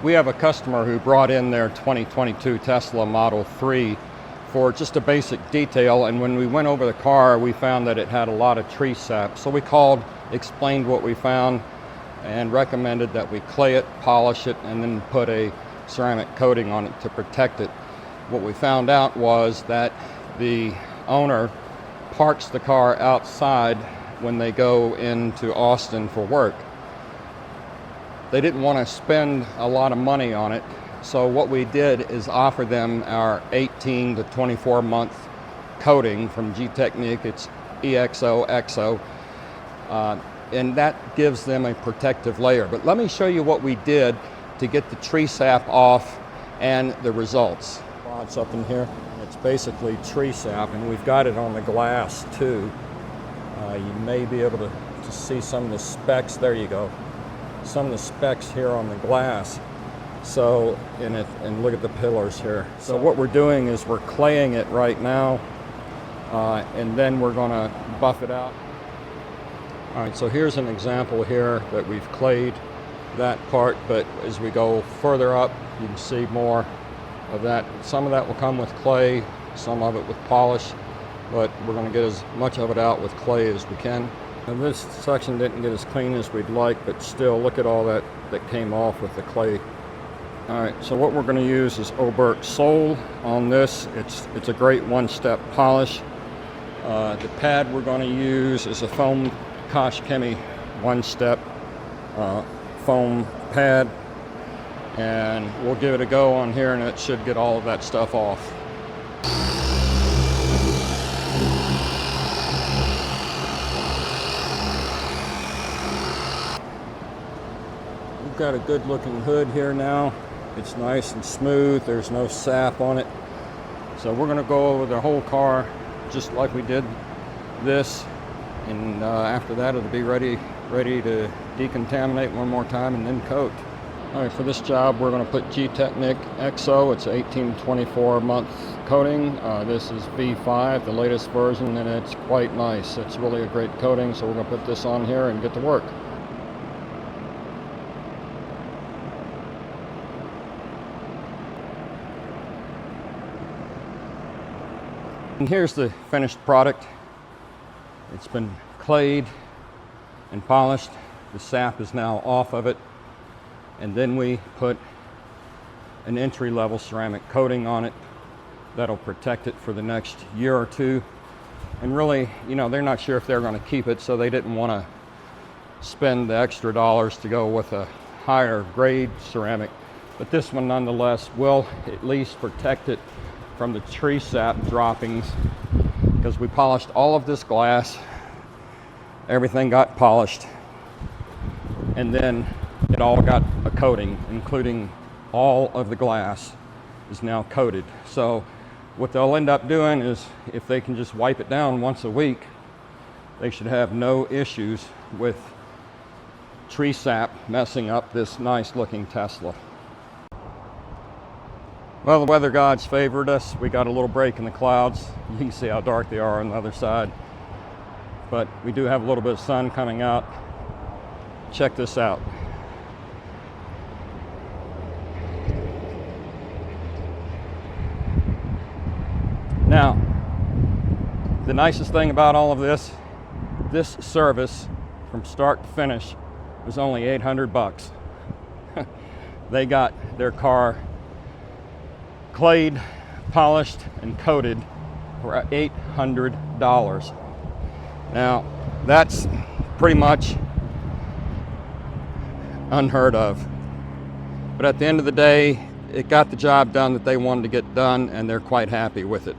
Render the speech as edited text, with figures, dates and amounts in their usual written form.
We have a customer who brought in their 2022 Tesla Model 3 for just a basic detail, and when we went over the car, we found that it had a lot of tree sap. So we called, explained what we found, and recommended that we clay it, polish it, and then put a ceramic coating on it to protect it. What we found out was that the owner parks the car outside when they go into Austin for work. They didn't want to spend a lot of money on it, so what we did is offer them our 18 to 24 month coating from G-Technique. It's EXO, XO, and that gives them a protective layer. But let me show you what we did to get the tree sap off and the results. It's up in here. It's basically tree sap, and we've got it on the glass too. You may be able to see some of the specks. There you go. Some of the specks here on the glass. So, and look at the pillars here. So what we're doing is we're claying it right now, and then we're gonna buff it out. All right, so here's an example here that we've clayed that part, but as we go further up, you can see more of that. Some of that will come with clay, some of it with polish, but we're gonna get as much of it out with clay as we can. And this section didn't get as clean as we'd like, but still, look at all that came off with the clay. All right, so what we're going to use is Oberk Sol on this. It's a great one-step polish. The pad we're going to use is a foam Kosh Chemie one-step foam pad, and we'll give it a go on here, and it should get all of that stuff off. We've got a good looking hood here now. It's nice and smooth. There's no sap on it. So we're going to go over the whole car just like we did this, and after that it'll be ready to decontaminate one more time and then coat. All right, for this job we're going to put G-Technique XO. It's an 18 to 24 month coating. This is V5, the latest version, and it's quite nice. It's really a great coating, so we're going to put this on here and get to work. And here's the finished product. It's been clayed and polished. The sap is now off of it. And then we put an entry-level ceramic coating on it that'll protect it for the next year or two. And really, you know, they're not sure if they're going to keep it, so they didn't want to spend the extra dollars to go with a higher grade ceramic. But this one nonetheless will at least protect it from the tree sap droppings, because we polished all of this glass. Everything got polished, and then it all got a coating, including all of the glass is now coated. So what they'll end up doing is, if they can just wipe it down once a week, they should have no issues with tree sap messing up this nice looking Tesla. Well, the weather gods favored us. We got a little break in the clouds. You can see how dark they are on the other side. But we do have a little bit of sun coming out. Check this out. Now, the nicest thing about all of this service from start to finish was only 800 bucks. They got their car clayed, polished, and coated for $800. Now, that's pretty much unheard of. But at the end of the day, it got the job done that they wanted to get done, and they're quite happy with it.